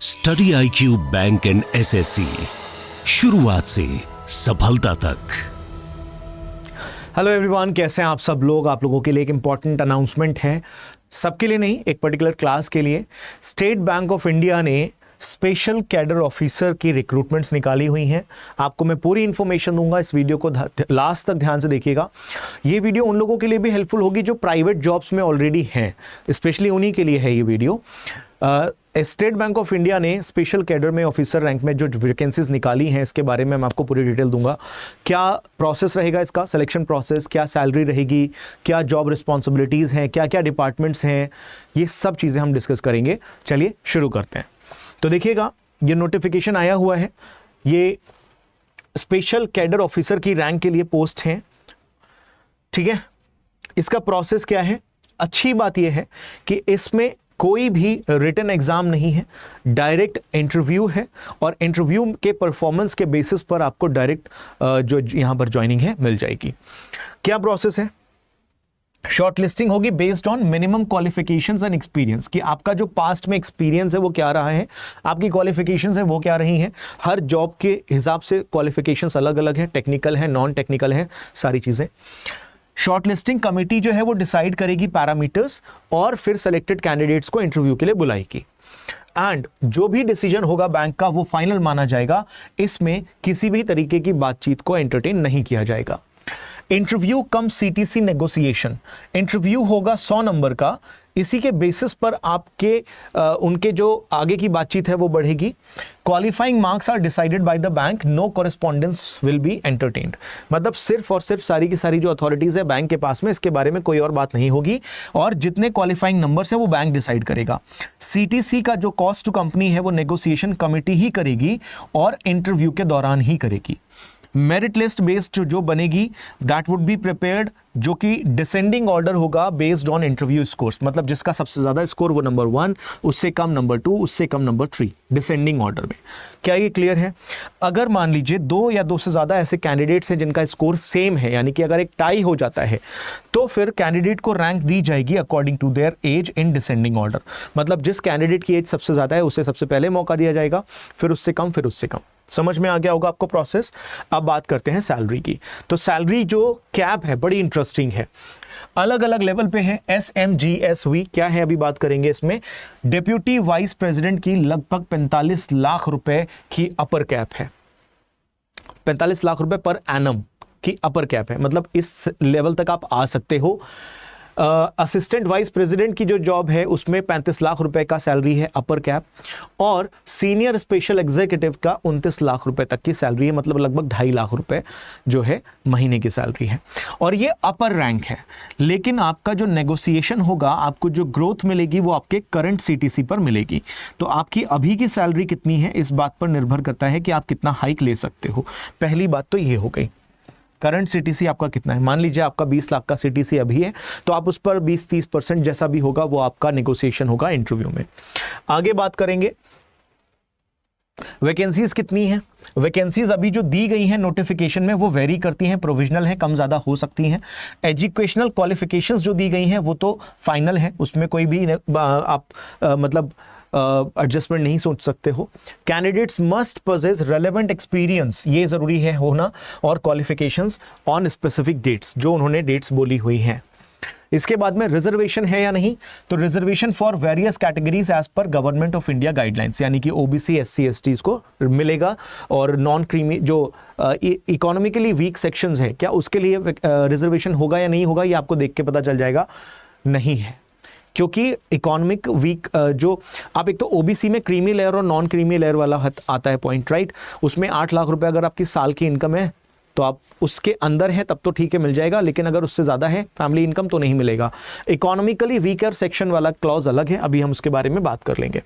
Study IQ bank and SSC, शुरुआत से सफलता तक। हेलो एवरीवन, कैसे हैं आप सब लोग। आप लोगों के लिए एक इंपॉर्टेंट अनाउंसमेंट है, सबके लिए नहीं, एक पर्टिकुलर क्लास के लिए। स्टेट बैंक ऑफ इंडिया ने स्पेशल कैडर ऑफिसर की रिक्रूटमेंट्स निकाली हुई हैं। आपको मैं पूरी इन्फॉर्मेशन दूंगा, इस वीडियो को लास्ट तक ध्यान से देखिएगा। ये वीडियो उन लोगों के लिए भी हेल्पफुल होगी जो प्राइवेट जॉब्स में ऑलरेडी हैं, स्पेशली उन्हीं के लिए है ये video. State bank of India ने स्पेशल कैडर में ऑफिसर रैंक में जो वैकेंसीज निकाली हैं, इसके बारे में मैं आपको पूरी डिटेल दूंगा। क्या प्रोसेस रहेगा इसका, सिलेक्शन प्रोसेस, क्या सैलरी रहेगी, क्या जॉब रिस्पॉन्सिबिलिटीज़ हैं, क्या क्या डिपार्टमेंट्स हैं, ये सब चीज़ें हम डिस्कस करेंगे। चलिए शुरू करते हैं। तो देखिएगा, ये नोटिफिकेशन आया हुआ है, ये स्पेशल कैडर ऑफिसर की रैंक के लिए पोस्ट हैं, ठीक है। इसका प्रोसेस क्या है, अच्छी बात यह है कि इसमें कोई भी रिटन एग्जाम नहीं है, डायरेक्ट इंटरव्यू है और इंटरव्यू के परफॉर्मेंस के बेसिस पर आपको डायरेक्ट जो यहां पर ज्वाइनिंग है मिल जाएगी। क्या प्रोसेस है, शॉर्ट लिस्टिंग होगी based on minimum qualifications and experience, कि आपका जो पास्ट में एक्सपीरियंस है वो क्या रहा है, आपकी क्वालिफिकेशंस है वो क्या रही हैं। हर जॉब के हिसाब से क्वालिफिकेशंस अलग अलग है, टेक्निकल है, नॉन टेक्निकल है, सारी चीज़ें। शॉर्ट लिस्टिंग कमेटी जो है वो डिसाइड करेगी पैरामीटर्स और फिर सेलेक्टेड कैंडिडेट्स को इंटरव्यू के लिए बुलाएगी। एंड जो भी डिसीजन होगा बैंक का वो फाइनल माना जाएगा, इसमें किसी भी तरीके की बातचीत को एंटरटेन नहीं किया जाएगा। इंटरव्यू कम CTC नेगोशिएशन, इंटरव्यू होगा 100 नंबर का, इसी के बेसिस पर आपके उनके जो आगे की बातचीत है वो बढ़ेगी। Qualifying marks are decided by the bank, no correspondence will be entertained. मतलब सिर्फ और सिर्फ सारी की सारी जो अथॉरिटीज है बैंक के पास में, इसके बारे में कोई और बात नहीं होगी और जितने क्वालिफाइंग नंबर्स हैं वो बैंक डिसाइड करेगा। CTC का जो कॉस्ट टू कंपनी है वो नेगोशिएशन कमेटी ही करेगी और इंटरव्यू के दौरान ही करेगी। मेरिट लिस्ट बेस्ड जो बनेगी दैट वुड बी प्रिपेयर्ड, जो कि डिसेंडिंग ऑर्डर होगा बेस्ड ऑन इंटरव्यू स्कोर्स, मतलब जिसका सबसे ज्यादा स्कोर वो नंबर 1, उससे कम नंबर 2, उससे कम नंबर 3, डिसेंडिंग ऑर्डर में। क्या ये क्लियर है? अगर मान लीजिए 2 या 2 से ज्यादा ऐसे कैंडिडेट्स हैं जिनका स्कोर सेम है, यानी कि अगर एक टाई हो जाता है तो फिर कैंडिडेट को रैंक दी जाएगी according to their age in descending order. मतलब जिस कैंडिडेट की एज सबसे ज्यादा है उसे सबसे पहले मौका दिया जाएगा, फिर उससे कम, फिर उससे कम। समझ में आ गया होगा आपको प्रोसेस। अब बात करते हैं सैलरी की। तो सैलरी जो कैप है बड़ी इंटरेस्टिंग है, अलग अलग लेवल पे है। SMGSV क्या है अभी बात करेंगे इसमें। डिप्यूटी वाइस प्रेसिडेंट की लगभग 45 लाख रुपए की अपर कैप है, 45 लाख रुपए पर एनम की अपर कैप है, मतलब इस लेवल तक आप आ सकते हो। असिस्टेंट वाइस प्रेसिडेंट की जो जॉब है उसमें 35 लाख रुपए का सैलरी है अपर कैप, और सीनियर स्पेशल एग्जीक्यूटिव का 29 लाख रुपए तक की सैलरी है, मतलब लगभग 2.5 लाख रुपए जो है महीने की सैलरी है। और ये अपर रैंक है, लेकिन आपका जो नेगोशिएशन होगा, आपको जो ग्रोथ मिलेगी वो आपके करंट CTC पर मिलेगी। तो आपकी अभी की सैलरी कितनी है इस बात पर निर्भर करता है कि आप कितना हाइक ले सकते हो। पहली बात तो ये हो गई, करंट CTC आपका कितना है। मान लीजिए आपका 20 लाख का CTC अभी है, तो आप उस पर 20-30% जैसा भी होगा वो आपका नेगोशिएशन होगा इंटरव्यू में। आगे बात करेंगे वैकेंसीज कितनी है। वैकेंसीज अभी जो दी गई हैं नोटिफिकेशन में वो वेरी करती हैं, प्रोविजनल है, कम ज़्यादा हो सकती हैं। एजुकेशनल क्वालिफिकेशंस जो दी गई हैं वो तो फाइनल है, उसमें कोई भी आप मतलब एडजस्टमेंट नहीं सोच सकते हो। Candidates must possess relevant experience, ये जरूरी है होना, और क्वालिफिकेशंस ऑन स्पेसिफिक डेट्स, जो उन्होंने डेट्स बोली हुई हैं। इसके बाद में रिजर्वेशन है या नहीं, तो reservation for various categories as per government of India guidelines, यानी कि OBC SC STs को मिलेगा, और नॉन क्रीमी जो इकोनॉमिकली वीक सेक्शंस है, क्या उसके लिए रिजर्वेशन होगा या नहीं होगा, ये आपको देख के पता चल जाएगा। नहीं है, क्योंकि इकोनॉमिक वीक जो आप, एक तो OBC में क्रीमी लेयर और नॉन क्रीमी लेयर वाला आता है पॉइंट, राइट। उसमें 8 लाख रुपए अगर आपकी साल की इनकम है तो आप उसके अंदर है तब तो ठीक है मिल जाएगा, लेकिन अगर उससे ज़्यादा है फैमिली इनकम तो नहीं मिलेगा। इकोनॉमिकली वीकर सेक्शन वाला क्लॉज अलग है, अभी हम उसके बारे में बात कर लेंगे।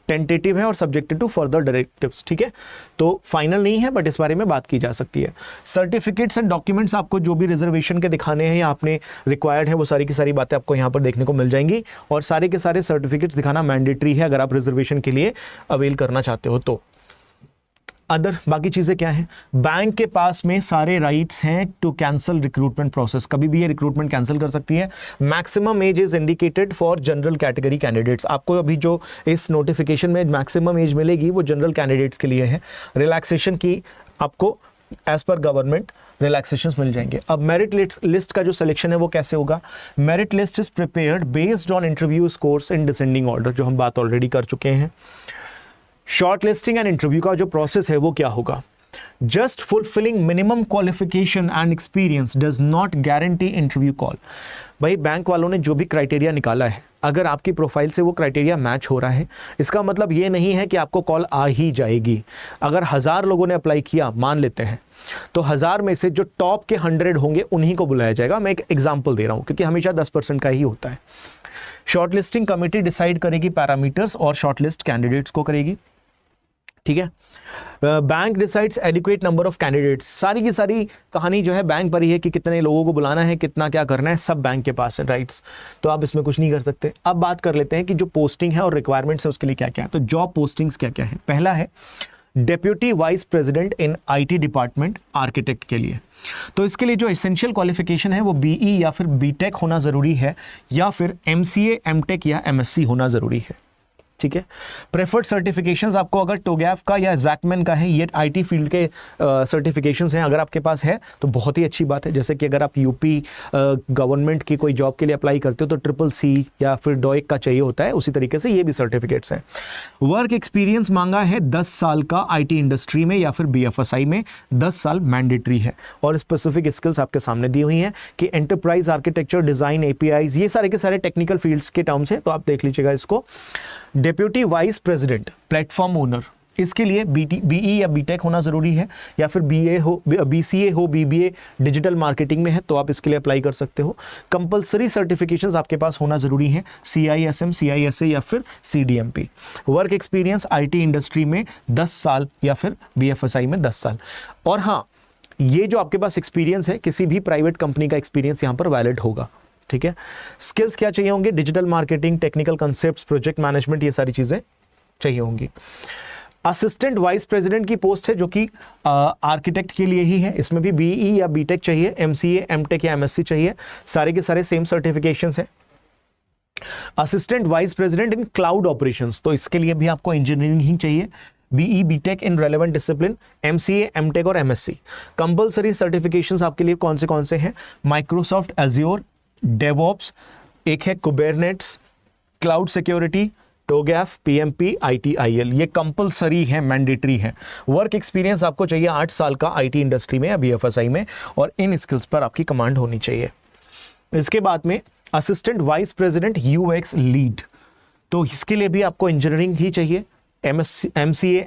टेंटेटिव है और सब्जेक्टेड टू फर्दर डायरेक्टिव्स, ठीक है। तो फाइनल नहीं है बट इस बारे में बात की जा सकती है। सर्टिफिकेट्स एंड डॉक्यूमेंट्स आपको जो भी रिजर्वेशन के दिखाने हैं या आपने रिक्वायर्ड है वो सारी की सारी बातें आपको यहाँ पर देखने को मिल जाएंगी, और सारे के सारे सर्टिफिकेट्स दिखाना मैंडेटरी है अगर आप रिजर्वेशन के लिए अवेल करना चाहते हो तो। अदर बाकी चीजें क्या है, बैंक के पास में सारे राइट्स हैं टू कैंसिल रिक्रूटमेंट प्रोसेस, कभी भी ये रिक्रूटमेंट कैंसिल कर सकती है। Maximum age is indicated for general category candidates, आपको अभी जो इस नोटिफिकेशन में मैक्सिमम एज मिलेगी वो जनरल कैंडिडेट्स के लिए है। रिलैक्सेशन की आपको एज पर गवर्नमेंट रिलैक्सेशंस मिल जाएंगे। अब मेरिट लिस्ट का जो सिलेक्शन है वो कैसे होगा, merit list is prepared based on interview scores in descending order, जो हम बात ऑलरेडी कर चुके हैं। शॉर्ट लिस्टिंग एंड इंटरव्यू का जो प्रोसेस है वो क्या होगा, just fulfilling minimum qualification and experience does not guarantee interview call. भाई बैंक वालों ने जो भी क्राइटेरिया निकाला है, अगर आपकी प्रोफाइल से वो क्राइटेरिया मैच हो रहा है, इसका मतलब ये नहीं है कि आपको कॉल आ ही जाएगी। अगर 1000 लोगों ने अप्लाई किया मान लेते हैं, तो 1000 में से जो टॉप के 100 होंगे उन्हीं को बुलाया जाएगा। मैं एक एग्जांपल दे रहा हूं क्योंकि हमेशा 10% का ही होता है। शॉर्टलिस्टिंग कमेटी डिसाइड करेगी पैरामीटर्स और शॉर्टलिस्ट कैंडिडेट्स को करेगी, ठीक है। Bank decides adequate number of candidates, सारी की सारी कहानी जो है बैंक पर ही है कि कितने लोगों को बुलाना है, कितना क्या करना है, सब बैंक के पास है राइट्स, तो आप इसमें कुछ नहीं कर सकते। अब बात कर लेते हैं कि जो पोस्टिंग है और रिक्वायरमेंट्स है उसके लिए क्या क्या है। तो जॉब पोस्टिंग्स क्या क्या है, पहला है deputy vice president in IT department architect के लिए। तो इसके लिए जो एसेंशियल क्वालिफिकेशन है वो बीई या फिर बीटेक होना जरूरी है, या फिर एमसीए, एमटेक या एमएससी होना जरूरी है, ठीक है। प्रेफर्ड सर्टिफिकेशंस आपको अगर टोगैफ का या जैकमैन का है, ये आईटी फील्ड के सर्टिफिकेशंस हैं, अगर आपके पास है तो बहुत ही अच्छी बात है। जैसे कि अगर आप यूपी गवर्नमेंट की कोई जॉब के लिए अप्लाई करते हो तो ट्रिपल सी या फिर डॉइक का चाहिए होता है, उसी तरीके से ये भी सर्टिफिकेट्स हैं। वर्क एक्सपीरियंस मांगा है 10 साल का आईटी इंडस्ट्री में या फिर बीएफएसआई में, 10 साल मैंडेटरी है। और स्पेसिफिक स्किल्स आपके सामने दी हुई हैं कि एंटरप्राइज आर्किटेक्चर, डिजाइन, एपीआईज, ये सारे के सारे टेक्निकल फील्ड्स के टर्म्स हैं, तो आप देख लीजिएगा इसको। Deputy vice president platform owner, इसके लिए बीई या बीटेक होना जरूरी है, या फिर बीए हो, बीसीए हो, बीबीए डिजिटल मार्केटिंग में है तो आप इसके लिए अप्लाई कर सकते हो। कंपलसरी सर्टिफिकेशंस आपके पास होना जरूरी है, सीआईएसएम, सीआईएसए या फिर सीडीएमपी। वर्क एक्सपीरियंस आईटी इंडस्ट्री में 10 साल या फिर बीएफएसआई में 10 साल। और हाँ, ये जो आपके पास एक्सपीरियंस है, किसी भी प्राइवेट कंपनी का एक्सपीरियंस यहाँ पर वैलिड होगा, ठीक है। स्किल्स क्या चाहिए होंगे, digital marketing, technical concepts, project management, ये सारी चीजें चाहिए होंगी। असिस्टेंट वाइस प्रेसिडेंट की पोस्ट है जो कि आर्किटेक्ट के लिए ही है, इसमें भी बीई या बीटेक चाहिए, एमसीए, एमटेक या एमएससी चाहिए, सारे के सारे सेम सर्टिफिकेशंस हैं। Assistant vice president in cloud operations, तो इसके लिए भी आपको इंजीनियरिंग ही चाहिए, BE, BTech in relevant discipline, MCA, MTech और एमएससी। कंपलसरी सर्टिफिकेशंस आपके लिए कौन से हैं, माइक्रोसॉफ्ट एज्योर, डेवऑप्स, एक है कुबरनेट्स, क्लाउड सिक्योरिटी, टोगैफ, पीएमपी, आईटीआईएल, ये कंपलसरी है, मैंडेटरी है। वर्क एक्सपीरियंस आपको चाहिए 8 साल का आईटी इंडस्ट्री में या बीएफएसआई में, और इन स्किल्स पर आपकी कमांड होनी चाहिए। इसके बाद में assistant vice president UX lead, तो इसके लिए भी आपको इंजीनियरिंग ही चाहिए, एमसीए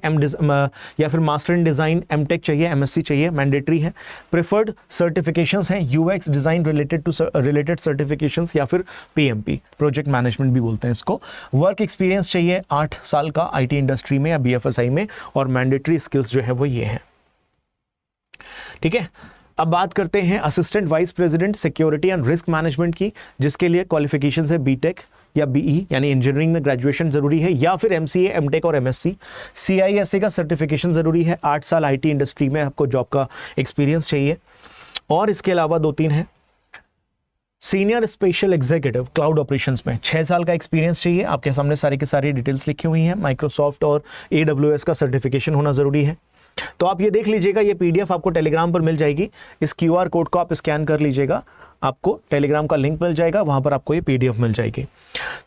या फिर मास्टर इन डिजाइन, एमटेक चाहिए, एमएससी चाहिए, मैंडेटरी है। प्रेफर्ड सर्टिफिकेशंस हैं यूएक्स डिजाइन रिलेटेड सर्टिफिकेशंस या फिर पीएमपी, प्रोजेक्ट मैनेजमेंट भी बोलते हैं इसको। वर्क एक्सपीरियंस चाहिए 8 साल का आईटी इंडस्ट्री में या बीएफएसआई में, और मैंडेटरी स्किल्स जो है वो ये हैं, ठीक है। अब बात करते हैं assistant vice president security and risk management की, जिसके लिए क्वालिफिकेशंस है बीटेक या बीई यानी इंजीनियरिंग में ग्रेजुएशन जरूरी है, या फिर एमसीए, एमटेक और एमएससी। सीआईएसए का सर्टिफिकेशन जरूरी है, 8 साल आईटी इंडस्ट्री में आपको जॉब का एक्सपीरियंस चाहिए। और इसके अलावा 2-3 है, senior special executive cloud operations में 6 साल का एक्सपीरियंस चाहिए, आपके सामने सारी की सारी डिटेल्स लिखी हुई हैं। माइक्रोसॉफ्ट और AWS का सर्टिफिकेशन होना जरूरी है। तो आप ये देख लीजिएगा, ये पीडीएफ आपको टेलीग्राम पर मिल जाएगी, इस क्यूआर कोड को आप स्कैन कर लीजिएगा, आपको टेलीग्राम का लिंक मिल जाएगा, वहां पर आपको ये पीडीएफ मिल जाएगी।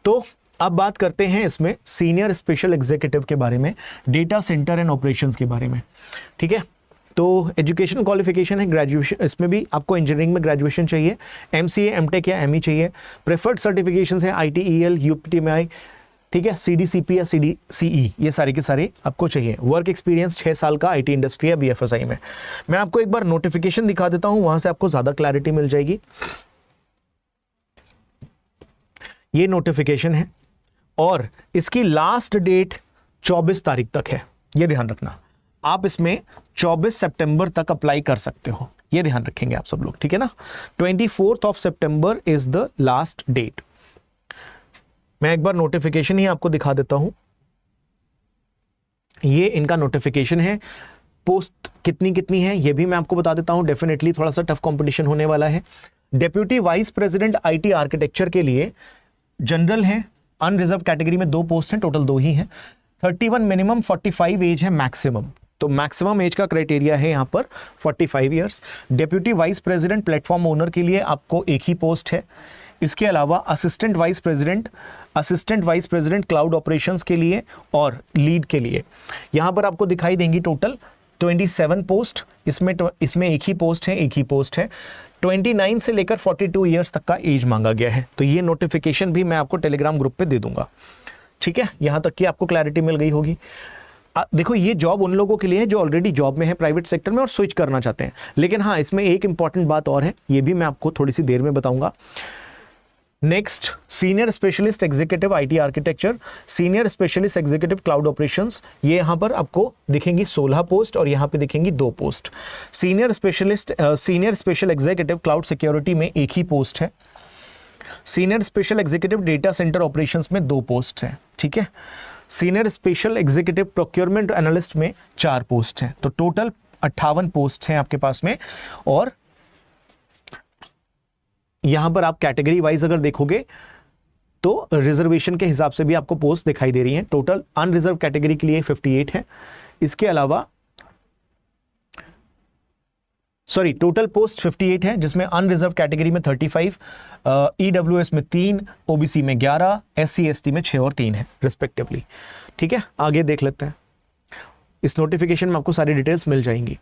तो अब बात करते हैं इसमें सीनियर स्पेशल एग्जीक्यूटिव के बारे में, डेटा सेंटर एंड ऑपरेशंस के बारे में, ठीक है। तो एजुकेशन क्वालिफिकेशन है ग्रेजुएशन, इसमें भी आपको इंजीनियरिंग में ग्रेजुएशन चाहिए, एमसीए, एमटेक या एमई चाहिए। प्रेफर्ड सर्टिफिकेशंस है आईटीईएल, यूपीटीएमआई, ठीक है, सीडीसीपी या सीडीसीई, ये सारे के सारे आपको चाहिए। वर्क एक्सपीरियंस 6 साल का आईटी इंडस्ट्री या बीएफएसआई में। मैं आपको एक बार नोटिफिकेशन दिखा देता हूं, वहां से आपको ज्यादा क्लैरिटी मिल जाएगी। ये नोटिफिकेशन है और इसकी लास्ट डेट 24 तारीख तक है, ये ध्यान रखना। आप इसमें 24 सितंबर तक अप्लाई कर सकते हो, ये ध्यान रखेंगे आप सब लोग, ठीक है ना। 24 सितंबर इज द लास्ट डेट। मैं एक बार नोटिफिकेशन ही आपको दिखा देता हूं, ये इनका नोटिफिकेशन है। पोस्ट कितनी कितनी है ये भी मैं आपको बता देता हूं। डेफिनेटली थोड़ा सा टफ कंपटीशन होने वाला है। Deputy vice president IT architecture के लिए जनरल है, अनरिजर्व कैटेगरी में 2 पोस्ट हैं, टोटल 2 ही हैं। 31 मिनिमम, 45 एज है मैक्सिमम, तो मैक्सिमम एज का क्राइटेरिया है यहाँ पर 45 years. Deputy vice president platform owner के लिए आपको एक ही पोस्ट है। इसके अलावा assistant vice president cloud operations के लिए और लीड के लिए यहाँ पर आपको दिखाई देंगी टोटल 27 पोस्ट। इसमें एक ही पोस्ट है। 29 से लेकर 42 ईयर्स तक का एज मांगा गया है। तो ये नोटिफिकेशन भी मैं आपको टेलीग्राम ग्रुप पे दे दूंगा, ठीक है। यहाँ तक की आपको क्लैरिटी मिल गई होगी। देखो ये जॉब उन लोगों के लिए है जो ऑलरेडी जॉब में है प्राइवेट सेक्टर में और स्विच करना चाहते हैं। लेकिन हाँ, इसमें एक इंपॉर्टेंट बात और है, ये भी मैं आपको थोड़ी सी देर में बताऊंगा। Next, senior specialist executive IT architecture, senior specialist executive cloud operations, ये यहां पर आपको दिखेंगी 16 पोस्ट और यहां पे दिखेंगी 2 post. Senior special executive cloud security में एक ही पोस्ट है। Senior special executive data centre operations में 2 पोस्ट हैं, ठीक है। Senior special executive procurement analyst में 4 पोस्ट हैं। तो टोटल 58 पोस्ट हैं आपके पास में। और यहां पर आप कैटेगरी वाइज अगर देखोगे तो रिजर्वेशन के हिसाब से भी आपको पोस्ट दिखाई दे रही हैं। टोटल अनरिजर्व कैटेगरी के लिए 58 है। इसके अलावा टोटल पोस्ट 58 है, जिसमें अनरिजर्व कैटेगरी में 35, ईडब्ल्यूएस में 3, ओबीसी में 11, एससी एसटी में 6 और 3 है रिस्पेक्टिवली, ठीक है। आगे देख लेते हैं। इस नोटिफिकेशन में आपको सारी डिटेल्स मिल जाएंगी।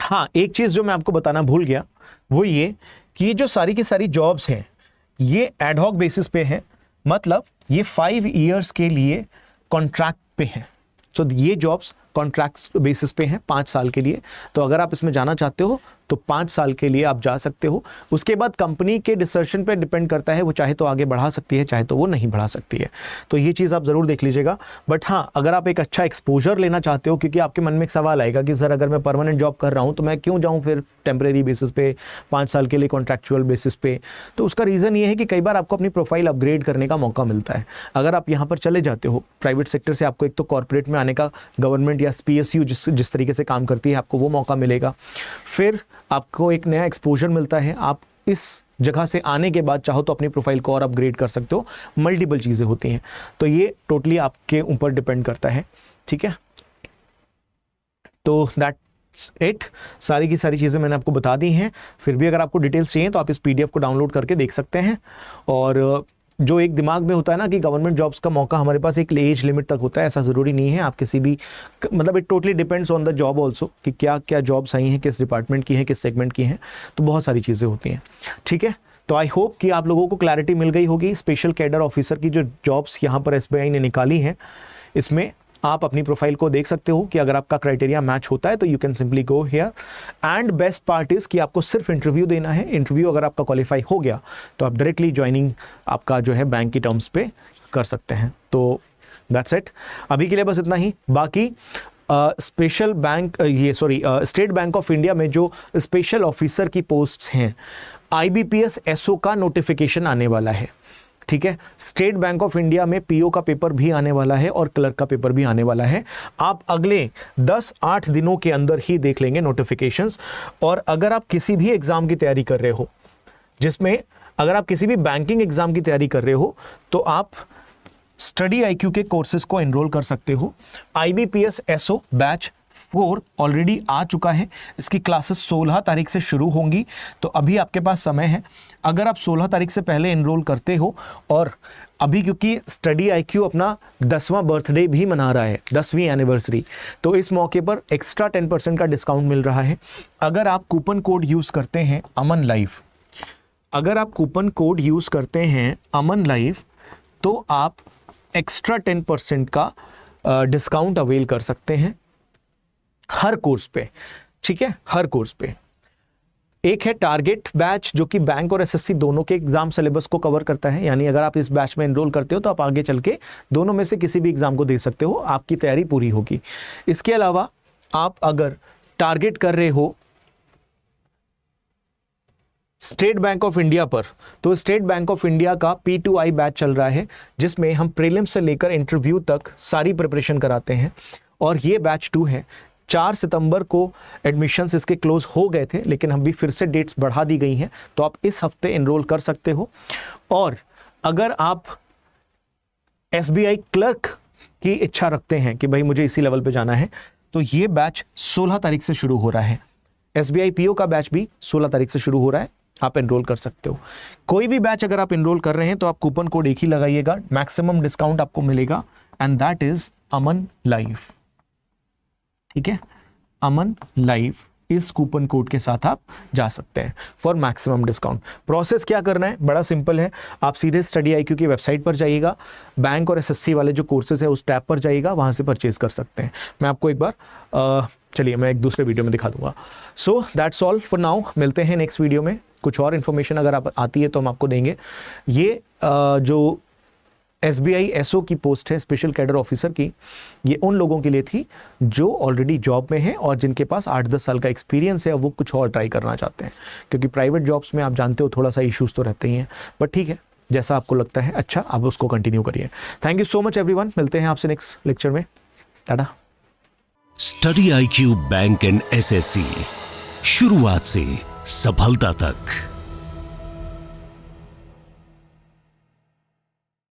हाँ, एक चीज जो मैं आपको बताना भूल गया वो ये कि ये जो सारी की सारी जॉब्स हैं ये एडहॉक बेसिस पे है, मतलब ये 5 ईयर्स के लिए कॉन्ट्रैक्ट पे हैं। तो ये जॉब्स कॉन्ट्रैक्ट बेसिस पे हैं 5 साल के लिए। तो अगर आप इसमें जाना चाहते हो तो 5 साल के लिए आप जा सकते हो। उसके बाद कंपनी के डिसीजन पे डिपेंड करता है, वो चाहे तो आगे बढ़ा सकती है, चाहे तो वो नहीं बढ़ा सकती है। तो ये चीज़ आप ज़रूर देख लीजिएगा। बट हाँ, अगर आप एक अच्छा एक्सपोजर लेना चाहते हो, क्योंकि आपके मन में एक सवाल आएगा कि सर अगर मैं परमानेंट जॉब कर रहा हूँ तो मैं क्यों जाऊँ फिर टेम्परेरी बेसिस पे 5 साल के लिए कॉन्ट्रैक्चुअल बेसिस पे। तो उसका रीज़न ये है कि कई बार आपको अपनी प्रोफाइल अपग्रेड करने का मौका मिलता है। अगर आप यहाँ पर चले जाते हो प्राइवेट सेक्टर से, आपको एक तो कॉर्पोरेट में आने का, गवर्नमेंट या PSU जिस तरीके से काम करती है, आपको वो मौका मिलेगा। फिर आपको एक नया एक्सपोजर मिलता है। आप इस जगह से आने के बाद चाहो तो अपनी प्रोफाइल को और अपग्रेड कर सकते हो। मल्टीपल चीज़ें होती हैं, तो ये टोटली आपके ऊपर डिपेंड करता है, ठीक है। तो दैट्स इट। सारी की सारी चीज़ें मैंने आपको बता दी हैं। फिर भी अगर आपको डिटेल्स चाहिए तो आप इस PDF को डाउनलोड करके देख सकते हैं। और जो एक दिमाग में होता है ना कि गवर्नमेंट जॉब्स का मौका हमारे पास एक एज लिमिट तक होता है, ऐसा ज़रूरी नहीं है। आप किसी भी, मतलब it totally depends on the job also कि क्या क्या जॉब्स आई हैं, किस डिपार्टमेंट की हैं, किस सेगमेंट की हैं। तो बहुत सारी चीज़ें होती हैं, ठीक है। तो आई होप कि आप लोगों को क्लैरिटी मिल गई होगी। स्पेशल कैडर ऑफिसर की जो जॉब्स यहाँ पर SBI ने निकाली हैं, इसमें आप अपनी प्रोफाइल को देख सकते हो कि अगर आपका क्राइटेरिया मैच होता है तो you can simply go here. And best part is कि आपको सिर्फ इंटरव्यू देना है। इंटरव्यू अगर आपका क्वालिफाई हो गया तो आप डायरेक्टली ज्वाइनिंग आपका जो है बैंक की टर्म्स पे कर सकते हैं। तो दैट्स इट, अभी के लिए बस इतना ही। बाकी special bank state bank of India में जो स्पेशल ऑफिसर की पोस्ट्स हैं, IBPS SO का नोटिफिकेशन आने वाला है, ठीक है। स्टेट बैंक ऑफ इंडिया में PO का पेपर भी आने वाला है और क्लर्क का पेपर भी आने वाला है। आप अगले 10-8 दिनों के अंदर ही देख लेंगे नोटिफिकेशंस। और अगर आप किसी भी एग्जाम की तैयारी कर रहे हो, जिसमें अगर आप किसी भी बैंकिंग एग्जाम की तैयारी कर रहे हो, तो आप स्टडी IQ के कोर्सेज को एनरोल कर सकते हो। IBPS SO बैच 4 ऑलरेडी आ चुका है। इसकी क्लासेस 16 तारीख से शुरू होंगी, तो अभी आपके पास समय है। अगर आप 16 तारीख से पहले एनरोल करते हो, और अभी क्योंकि स्टडी IQ अपना 10वां बर्थडे भी मना रहा है, 10वीं एनिवर्सरी, तो इस मौके पर एक्स्ट्रा 10% का डिस्काउंट मिल रहा है। अगर आप कूपन कोड यूज़ करते हैं अमन लाइव, तो आप एक्स्ट्रा 10% का डिस्काउंट अवेल कर सकते हैं हर कोर्स पे, ठीक है, हर कोर्स पे। एक है टारगेट बैच जो कि बैंक और SSC दोनों के एग्जाम सिलेबस को कवर करता है, यानी अगर आप इस बैच में एनरोल करते हो तो आप आगे चल के दोनों में से किसी भी एग्जाम को दे सकते हो, आपकी तैयारी पूरी होगी। इसके अलावा आप अगर टारगेट कर रहे हो स्टेट बैंक ऑफ इंडिया पर, तो स्टेट बैंक ऑफ इंडिया का P2I बैच चल रहा है, जिसमें हम प्रीलिम्स से लेकर इंटरव्यू तक सारी प्रिपरेशन कराते हैं। और ये बैच 2 है। 4 सितंबर को एडमिशन्स इसके क्लोज हो गए थे, लेकिन हम भी फिर से डेट्स बढ़ा दी गई हैं, तो आप इस हफ्ते एनरोल कर सकते हो। और अगर आप SBI क्लर्क की इच्छा रखते हैं कि भाई मुझे इसी लेवल पे जाना है, तो ये बैच 16 तारीख से शुरू हो रहा है। SBI PO का बैच भी 16 तारीख से शुरू हो रहा है, आप एनरोल कर सकते हो। कोई भी बैच अगर आप एनरोल कर रहे हैं तो आप कूपन कोड एक ही लगाइएगा, मैक्सिमम डिस्काउंट आपको मिलेगा, and that is Aman live. ठीक है, अमन लाइव इस कूपन कोड के साथ आप जा सकते हैं फॉर मैक्सिमम डिस्काउंट। प्रोसेस क्या करना है, बड़ा सिंपल है। आप सीधे स्टडी IQ की वेबसाइट पर जाइएगा, बैंक और SSC वाले जो कोर्सेज है उस टैब पर जाइएगा, वहां से परचेज कर सकते हैं। मैं आपको एक बार चलिए मैं एक दूसरे वीडियो में दिखा दूंगा। So that's all for now, मिलते हैं नेक्स्ट वीडियो में। कुछ और इन्फॉर्मेशन अगर आप आती है तो हम आपको देंगे। ये जो SBI SO की पोस्ट है, स्पेशल कैडर ऑफिसर की, ये उन लोगों के लिए थी जो ऑलरेडी जॉब में हैं और जिनके पास 8-10 साल का एक्सपीरियंस है, वो कुछ और ट्राई करना चाहते हैं, क्योंकि प्राइवेट जॉब्स में आप जानते हो थोड़ा सा इश्यूज तो रहते ही हैं। बट ठीक है, जैसा आपको लगता है अच्छा, आप उसको कंटिन्यू करिए। Thank you so much everyone, मिलते हैं आपसे नेक्स्ट लेक्चर में। Tata. Study IQ bank and SSC, शुरुआत से सफलता तक।